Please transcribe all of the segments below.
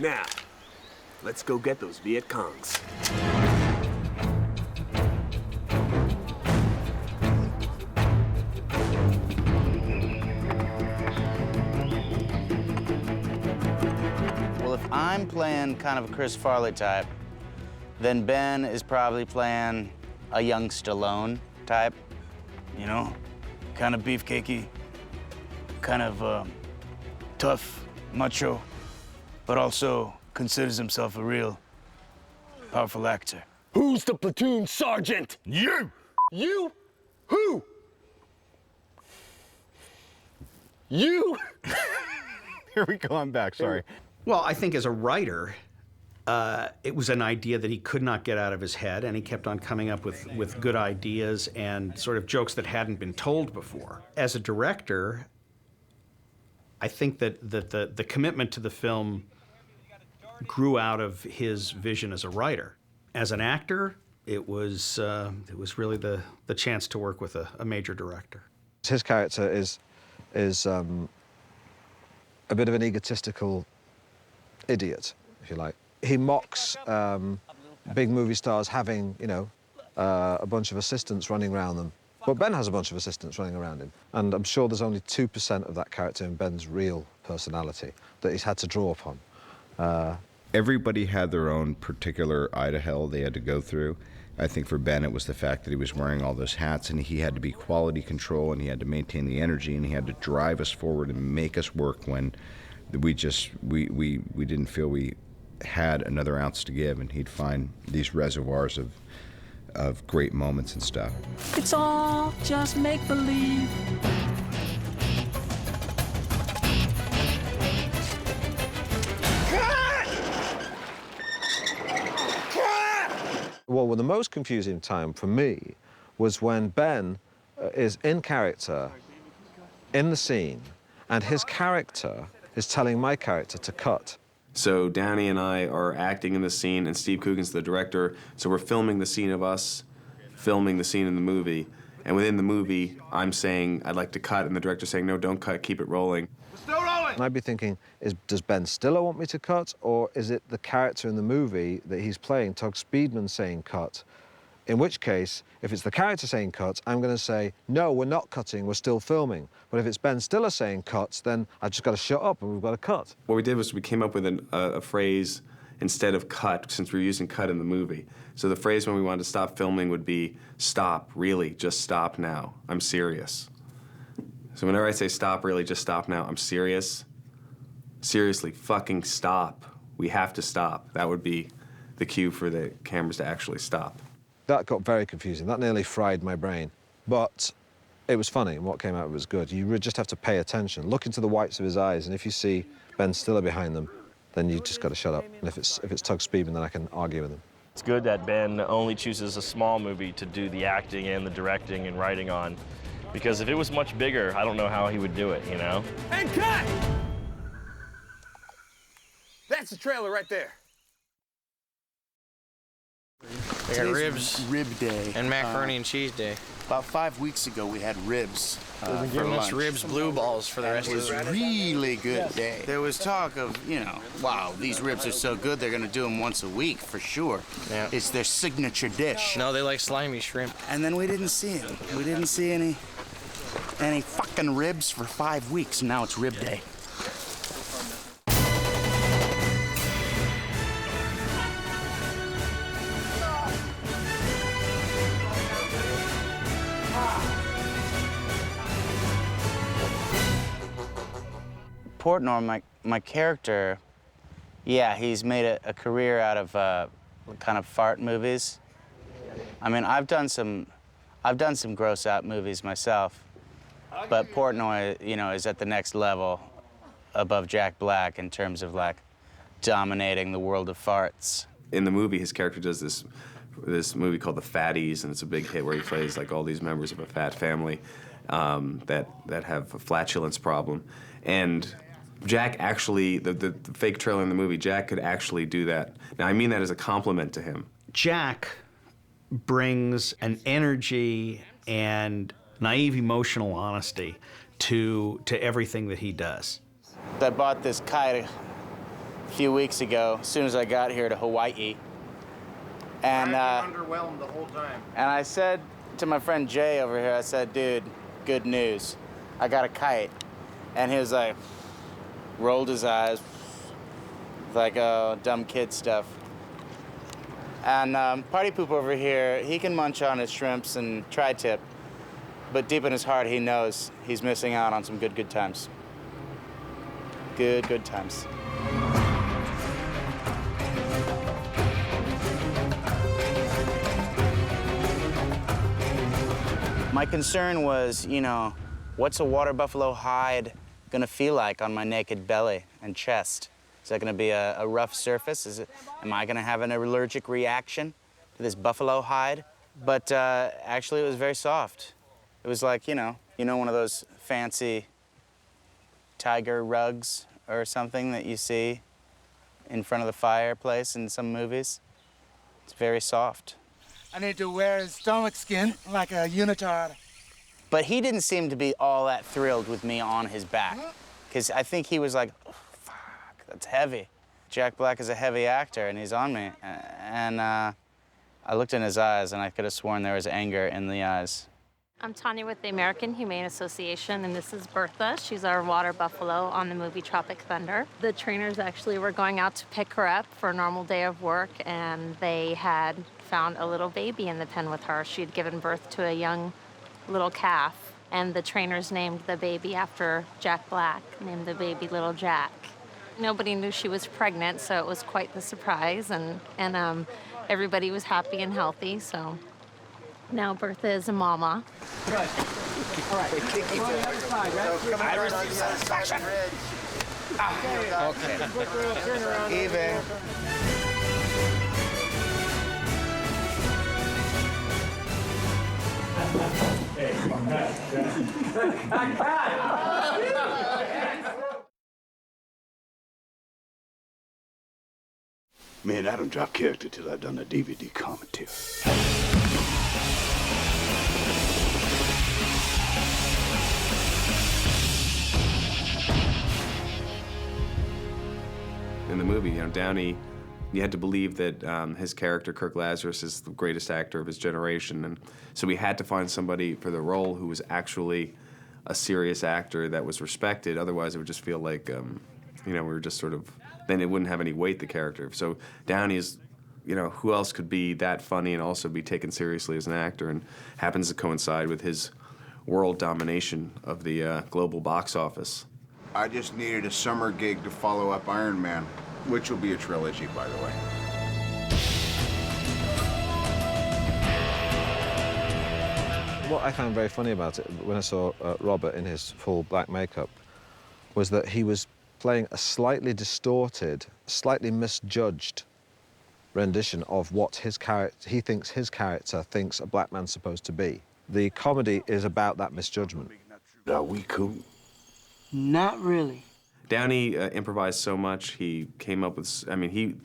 Now, let's go get those Viet Congs. Well, if I'm playing kind of a Chris Farley type, then Ben is probably playing a young Stallone type. You know, kind of beefcakey, kind of tough, macho, but also considers himself a real powerful actor. Who's the platoon sergeant? You! You? Who? You? Here we go, I'm back, sorry. Well, I think as a writer, it was an idea that he could not get out of his head, and he kept on coming up with good ideas and sort of jokes that hadn't been told before. As a director, I think that the commitment to the film grew out of his vision as a writer. As an actor, it was really the chance to work with a major director. His character is a bit of an egotistical idiot, if you like. He mocks big movie stars having, you know, a bunch of assistants running around them. But Ben has a bunch of assistants running around him. And I'm sure there's only 2% of that character in Ben's real personality that he's had to draw upon. Everybody had their own particular eye to hell they had to go through. I think for Ben, it was the fact that he was wearing all those hats and he had to be quality control and he had to maintain the energy and he had to drive us forward and make us work when we didn't feel we had another ounce to give, and he'd find these reservoirs of great moments and stuff. It's all just make-believe. Well, the most confusing time for me was when Ben is in character, in the scene, and his character is telling my character to cut. So Downey and I are acting in the scene, and Steve Coogan's the director, so we're filming the scene of us filming the scene in the movie. And within the movie, I'm saying, I'd like to cut, and the director's saying, no, don't cut, keep it rolling. Still rolling! And I'd be thinking, does Ben Stiller want me to cut, or is it the character in the movie that he's playing, Tug Speedman, saying cut? In which case, if it's the character saying cut, I'm going to say, no, we're not cutting, we're still filming. But if it's Ben Stiller saying cuts, then I've just got to shut up and we've got to cut. What we did was we came up with a phrase instead of cut, since we were using cut in the movie. So the phrase when we wanted to stop filming would be, stop, really, just stop now, I'm serious. So whenever I say stop, really, just stop now, I'm serious, seriously, fucking stop. We have to stop. That would be the cue for the cameras to actually stop. That got very confusing. That nearly fried my brain. But it was funny, and what came out was good. You just have to pay attention. Look into the whites of his eyes, and if you see Ben Stiller behind them, then you just got to shut up. And if it's Tug Speedman, then I can argue with him. It's good that Ben only chooses a small movie to do the acting and the directing and writing on, because if it was much bigger, I don't know how he would do it, you know? And cut! That's the trailer right there. We got ribs, Rib day. and macaroni and cheese day. About 5 weeks ago, we had ribs They've been for giving lunch. us ribs blue balls for the rest It of was the a really good day. There was talk of, you know, wow, these ribs are so good, they're going to do them once a week for sure. Yeah. It's their signature dish. No, they like slimy shrimp. And then we didn't see it. We didn't see any fucking ribs for 5 weeks, and now it's rib day. Portnoy, my character, yeah, he's made a career out of kind of fart movies. I mean, I've done some gross out movies myself, but Portnoy, you know, is at the next level above Jack Black in terms of like dominating the world of farts. In the movie, his character does this movie called The Fatties, and it's a big hit where he plays like all these members of a fat family that have a flatulence problem. And Jack actually, the fake trailer in the movie, Jack could actually do that. Now, I mean that as a compliment to him. Jack brings an energy and naive emotional honesty to everything that he does. I bought this kite a few weeks ago, as soon as I got here to Hawaii. And underwhelmed the whole time. And I said to my friend Jay over here, I said, dude, good news. I got a kite. And he was like, rolled his eyes, like, oh, dumb kid stuff. And Party Poop over here, he can munch on his shrimps and tri-tip, but deep in his heart, he knows he's missing out on some good times. Good times. My concern was, you know, what's a water buffalo hide gonna feel like on my naked belly and chest? Is that gonna be a rough surface? Am I gonna have an allergic reaction to this buffalo hide? But actually, it was very soft. It was like, you know, one of those fancy tiger rugs or something that you see in front of the fireplace in some movies. It's very soft. I need to wear his stomach skin like a unitard. But he didn't seem to be all that thrilled with me on his back, because I think he was like, oh, fuck, that's heavy. Jack Black is a heavy actor, and he's on me. And I looked in his eyes, and I could have sworn there was anger in the eyes. I'm Tanya with the American Humane Association, and this is Bertha. She's our water buffalo on the movie Tropic Thunder. The trainers actually were going out to pick her up for a normal day of work, and they had found a little baby in the pen with her. She had given birth to a young little calf, and the trainers named the baby after Jack Black, named the baby Little Jack. Nobody knew she was pregnant, so it was quite the surprise, and everybody was happy and healthy, so now Bertha is a mama. Good. All right. Go on the other side, right? I received satisfaction. Okay. Even. Man, I don't drop character till I've done a DVD commentary. In the movie, Downey, you had to believe that his character, Kirk Lazarus, is the greatest actor of his generation, and so we had to find somebody for the role who was actually a serious actor that was respected. Otherwise, it would just feel like, we were just sort of, then it wouldn't have any weight, the character. So Downey is, who else could be that funny and also be taken seriously as an actor, and happens to coincide with his world domination of the global box office. I just needed a summer gig to follow up Iron Man, which will be a trilogy, by the way. What I found very funny about it when I saw Robert in his full black makeup was that he was playing a slightly distorted, slightly misjudged rendition of what he thinks his character thinks a black man's supposed to be. The comedy is about that misjudgment. Are we cool? Not really. Downey improvised so much. He came up with,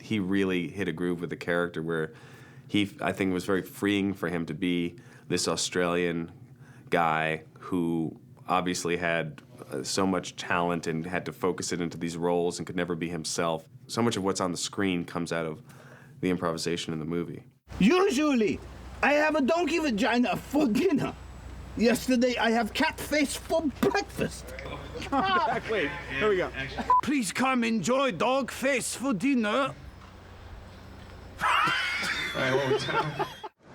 he really hit a groove with the character where I think it was very freeing for him to be this Australian guy who obviously had so much talent and had to focus it into these roles and could never be himself. So much of what's on the screen comes out of the improvisation in the movie. Usually, I have a donkey vagina for dinner. Yesterday, I have cat face for breakfast. Wait, here we go. Please come enjoy dog face for dinner.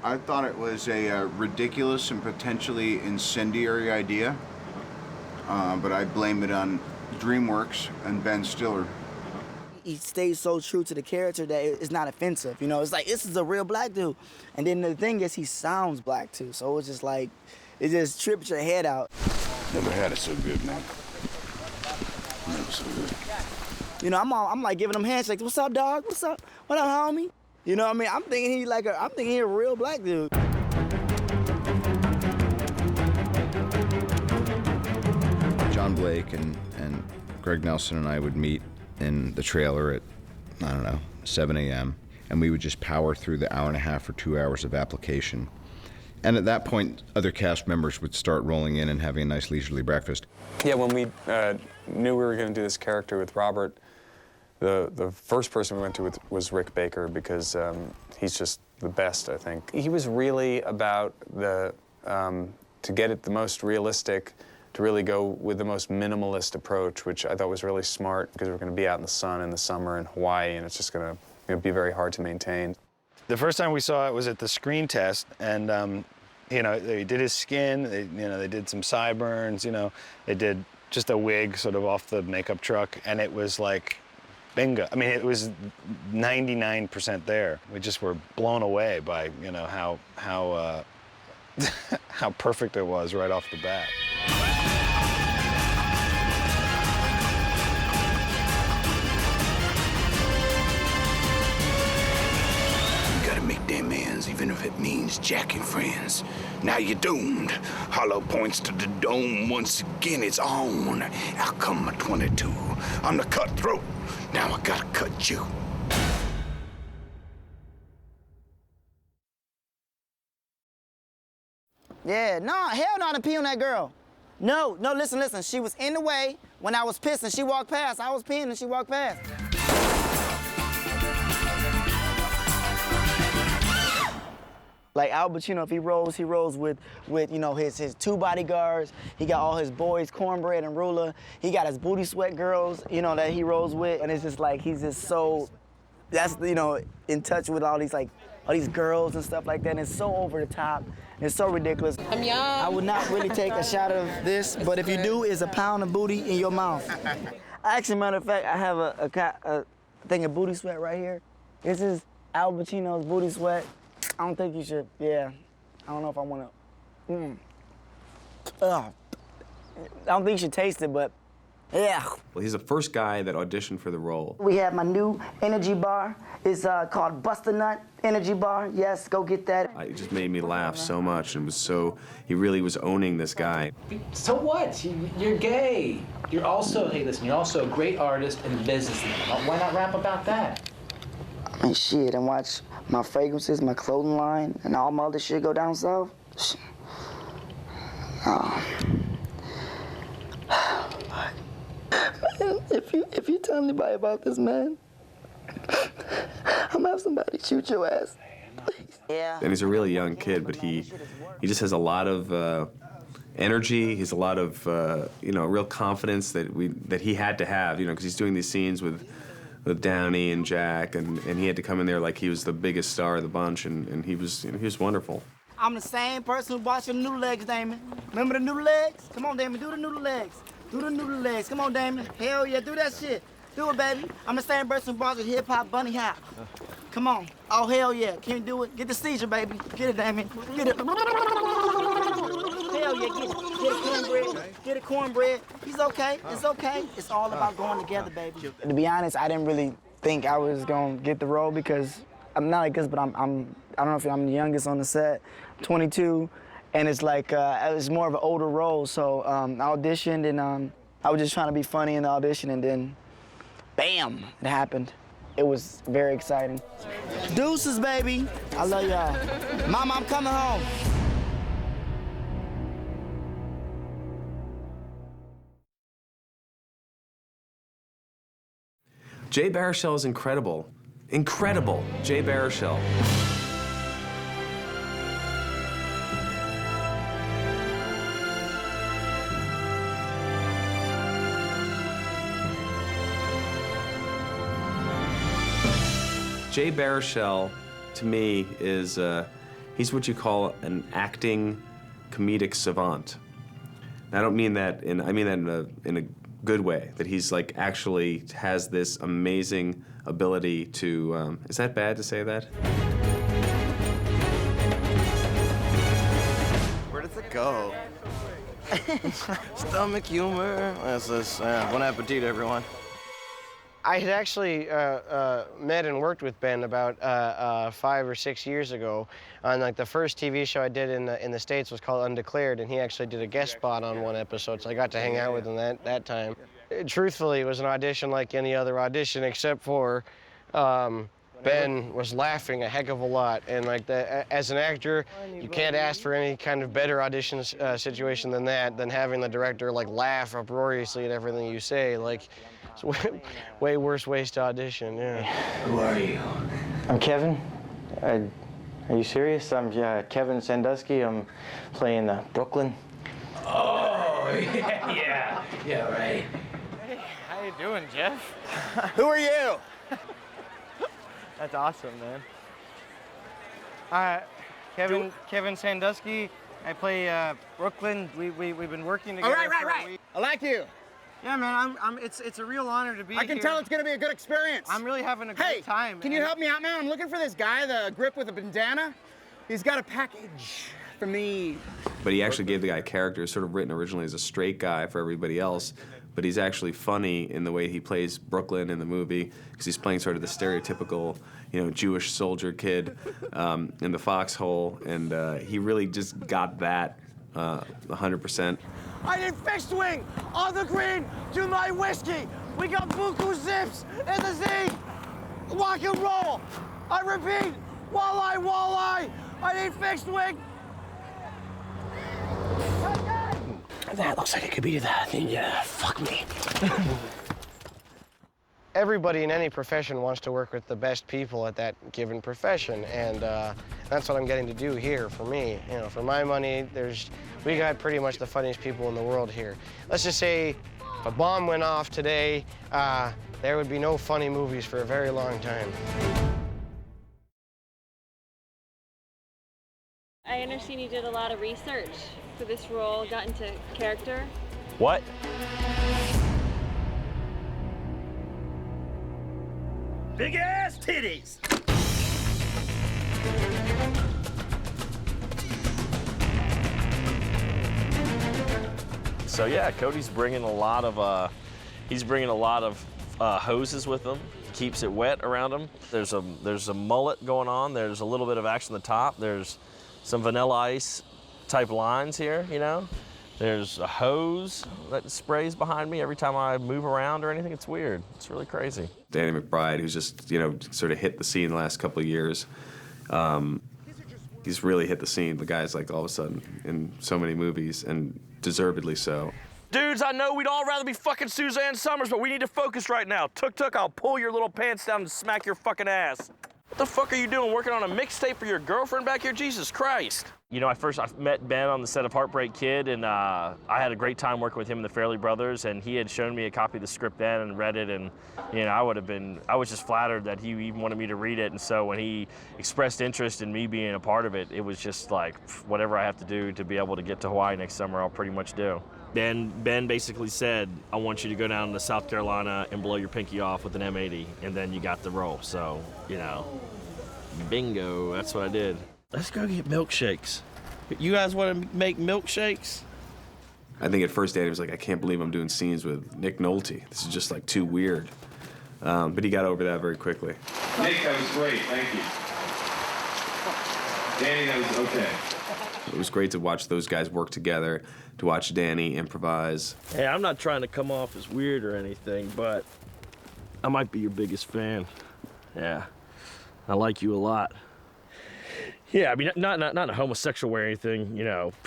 I thought it was a ridiculous and potentially incendiary idea, but I blame it on DreamWorks and Ben Stiller. He stays so true to the character that it's not offensive. It's like, this is a real black dude. And then the thing is, he sounds black too. So it's just like, it just trips your head out. Never had it so good, man. Never so good. I'm like giving him handshakes. What's up, dog? What's up? What up, homie? You know what I mean? I'm thinking he's a real black dude. John Blake and Greg Nelson and I would meet in the trailer at, 7 a.m., and we would just power through the hour and a half or 2 hours of application. And at that point, other cast members would start rolling in and having a nice leisurely breakfast. Yeah, when we knew we were going to do this character with Robert, The first person we went to was Rick Baker because he's just the best, I think. He was really about to get it the most realistic, to really go with the most minimalist approach, which I thought was really smart because we're going to be out in the sun in the summer in Hawaii, and it's just going to be very hard to maintain. The first time we saw it was at the screen test, and you know, they did his skin, they did some sideburns, you know, they did just a wig sort of off the makeup truck, and it was like, bingo. I mean, it was 99% there. We just were blown away by, you know, how how perfect it was right off the bat. You gotta make them ends, even if it means jacking friends. Now you're doomed. Hollow points to the dome. Once again, it's on. Out come my 22. I'm the cutthroat. Now I gotta cut you. Yeah, no, hell no, to pee on that girl. No, listen. She was in the way when I was pissing. She walked past. I was peeing and she walked past. Like Al Pacino, if he rolls with you know, his 2 bodyguards. He got all his boys, Cornbread and Ruler. He got his booty sweat girls, you know, that he rolls with. And it's just like, he's just so, that's, you know, in touch with all these girls and stuff like that. And it's so over the top. It's so ridiculous. I'm young. I would not really take a shot of this, but if you do, it's a pound of booty in your mouth. Actually, matter of fact, I have a thing of booty sweat right here. This is Al Pacino's booty sweat. I don't think you should, yeah. I don't know if I want to, I don't think you should taste it, but yeah. Well, he's the first guy that auditioned for the role. We have my new energy bar. It's called Bust a Nut Energy Bar. Yes, go get that. It just made me laugh so much, and he really was owning this guy. So what? You're gay. You're also, hey, listen, you're also a great artist and businessman. Why not rap about that? I mean, shit, and watch my fragrances, my clothing line, and all my other shit go down south. Oh. Man, if you tell anybody about this, man, I'm gonna have somebody shoot your ass. Yeah. And he's a really young kid, but he just has a lot of energy. He's a lot of you know, real confidence that he had to have, you know, because he's doing these scenes with Downey and Jack, and he had to come in there like he was the biggest star of the bunch, and he was, you know, he was wonderful. I'm the same person who bought you the noodle legs, Damon. Remember the noodle legs? Come on, Damon, do the noodle legs. Do the noodle legs. Come on, Damon. Hell yeah, do that shit. Do it, baby. I'm the same person who bought you hip-hop bunny hop. Come on. Oh, hell yeah. Can you do it? Get the seizure, baby. Get it, Damon. Get it. Hell yeah, get it. Get it, cornbread. Get it, cornbread. He's okay. It's okay. It's all about going together, baby. To be honest, I didn't really think I was gonna get the role because I'm not like this, but I don't know if I'm the youngest on the set. 22, and it's like it's more of an older role. So I auditioned, and I was just trying to be funny in the audition, and then, bam, it happened. It was very exciting. Deuces, baby. I love y'all. Mama, I'm coming home. Jay Baruchel is incredible. Incredible, Jay Baruchel. Jay Baruchel, to me, is he's what you call an acting comedic savant. I don't mean that I mean that in a good way. That he's like actually has this amazing ability to. Is that bad to say that? Where does it go? Stomach humor. Bon appetit, everyone. I had actually met and worked with Ben about 5 or 6 years ago on like the first TV show I did in the States was called Undeclared, and he actually did a guest spot on one episode, so I got to hang out with him that time. Truthfully, it was an audition like any other audition, except for Ben was laughing a heck of a lot, and like as an actor, you can't ask for any kind of better audition situation than having the director like laugh uproariously at everything you say. Like, It's way worse ways to audition, yeah. Who are you? I'm Kevin. Are you serious? I'm Kevin Sandusky. I'm playing Brooklyn. Oh, yeah, right. Hey, how you doing, Jeff? Who are you? That's awesome, man. Kevin Sandusky. I play Brooklyn. We've been working together. All right. I like you. Yeah, man. It's a real honor to be here. I can tell it's gonna be a good experience. I'm really having a great time, man. Can you help me out, man? I'm looking for this guy, the grip with a bandana. He's got a package for me. But he actually gave the guy a character, sort of written originally as a straight guy for everybody else, but he's actually funny in the way he plays Brooklyn in the movie, because he's playing sort of the stereotypical, Jewish soldier kid in the foxhole, and he really just got that 100%. I need fixed wing on the green to my whiskey. We got buku zips in the Z. Rock and roll. I repeat, walleye. I need fixed wing. That looks like it could be that. Yeah, fuck me. Everybody in any profession wants to work with the best people at that given profession, and that's what I'm getting to do here for me. For my money, we got pretty much the funniest people in the world here. Let's just say if a bomb went off today, there would be no funny movies for a very long time. I understand you did a lot of research for this role, got into character. What? Big ass titties. So yeah, Cody's bringing a lot of hoses with him. Keeps it wet around him. There's a mullet going on. There's a little bit of action at the top. There's some Vanilla Ice type lines here, There's a hose that sprays behind me every time I move around or anything. It's weird. It's really crazy. Danny McBride, who's just, sort of hit the scene the last couple of years. He's really hit the scene. The guy's like all of a sudden in so many movies, and deservedly so. Dudes, I know we'd all rather be fucking Suzanne Summers, but we need to focus right now. Tuk, I'll pull your little pants down and smack your fucking ass. What the fuck are you doing, working on a mixtape for your girlfriend back here? Jesus Christ. I met Ben on the set of Heartbreak Kid, and I had a great time working with him and the Farrelly brothers, and he had shown me a copy of the script then and read it, and I was just flattered that he even wanted me to read it, and so when he expressed interest in me being a part of it, it was just like, whatever I have to do to be able to get to Hawaii next summer, I'll pretty much do. Ben basically said, I want you to go down to South Carolina and blow your pinky off with an M80, and then you got the role. So, bingo, that's what I did. Let's go get milkshakes. You guys want to make milkshakes? I think at first Danny was like, I can't believe I'm doing scenes with Nick Nolte. This is just like too weird. But he got over that very quickly. Nick, that was great, thank you. Danny, that was okay. It was great to watch those guys work together, to watch Danny improvise. Hey, I'm not trying to come off as weird or anything, but I might be your biggest fan. Yeah, I like you a lot. Yeah, I mean, not a homosexual way or anything,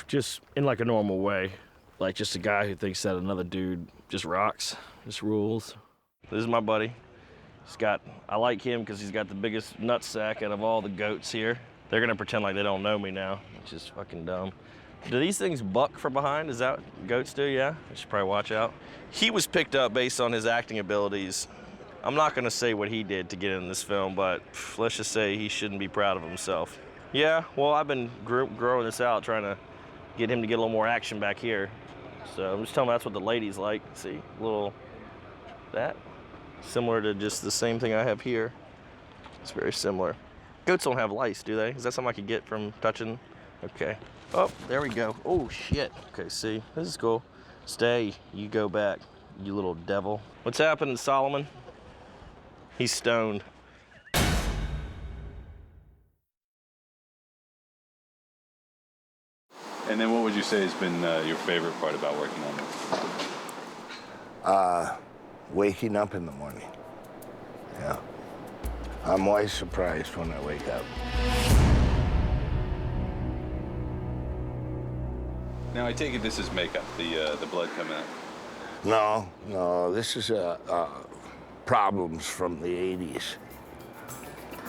just in like a normal way. Like just a guy who thinks that another dude just rocks, just rules. This is my buddy. I like him because he's got the biggest nutsack out of all the goats here. They're gonna pretend like they don't know me now, which is fucking dumb. Do these things buck from behind? Is that what goats do? Yeah, I should probably watch out. He was picked up based on his acting abilities. I'm not gonna say what he did to get in this film, but let's just say he shouldn't be proud of himself. Yeah, well, I've been growing this out, trying to get him to get a little more action back here. So I'm just telling him that's what the ladies like. See, that. Similar to just the same thing I have here. It's very similar. Goats don't have lice, do they? Is that something I could get from touching? Okay. Oh, there we go. Oh, shit. Okay, see, this is cool. Stay, you go back, you little devil. What's happening, Solomon? He's stoned. And then what would you say has been your favorite part about working on this? Waking up in the morning. Yeah. I'm always surprised when I wake up. Now I take it this is makeup, the blood coming out. No, this is problems from the 80s.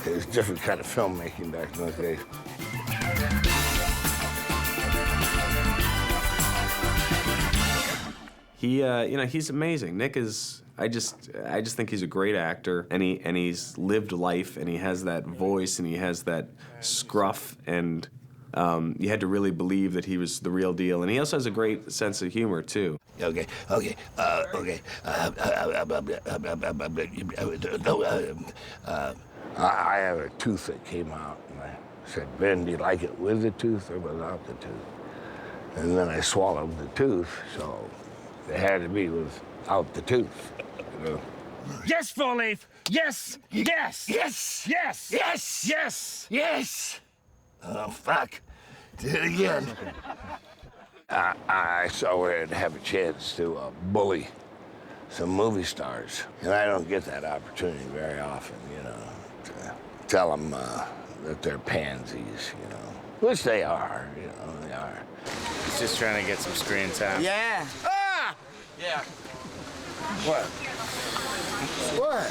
It was a different kind of filmmaking back in those days. He, you know, he's amazing. Nick is. I just think he's a great actor, and he's lived life, and he has that voice, and he has that scruff, and you had to really believe that he was the real deal. And he also has a great sense of humor too. Okay. I have a tooth that came out, and I said, Ben, do you like it with the tooth or without the tooth? And then I swallowed the tooth, so it had to be without the tooth. You know? Yes, Four Leaf. Yes. Yes. Yes. Yes. Yes. Yes. Yes. Oh, fuck. Did it again. I saw where I'd have a chance to bully some movie stars. And I don't get that opportunity very often, you know, to tell them that they're pansies, you know. Which they are, you know, they are. He's just trying to get some screen time. Yeah. Ah! Yeah. What? What?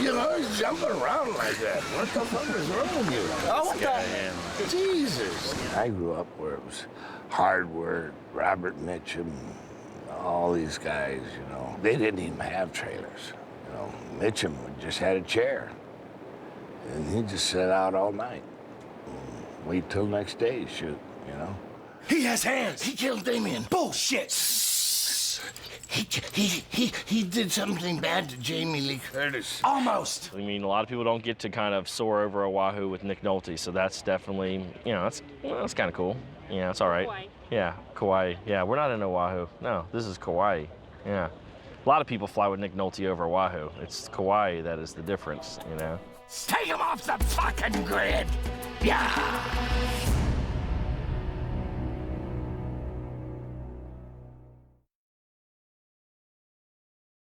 You know, he's jumping around like that. What the fuck is wrong with you? Oh, what the? Jesus. I grew up where it was hard work, Robert Mitchum, all these guys, you know. They didn't even have trailers. You know, Mitchum just had a chair. And he'd just sit out all night. Wait till next day to shoot, you know. He has hands. He killed Damien. Bullshit. He did something bad to Jamie Lee Curtis. Almost. I mean, a lot of people don't get to kind of soar over Oahu with Nick Nolte, so that's definitely, you know, that's kind of cool. Yeah, it's all right. Kauai. Yeah, Kauai. Yeah, we're not in Oahu. No, this is Kauai. Yeah. A lot of people fly with Nick Nolte over Oahu. It's Kauai that is the difference, you know. Take him off the fucking grid. Yeah.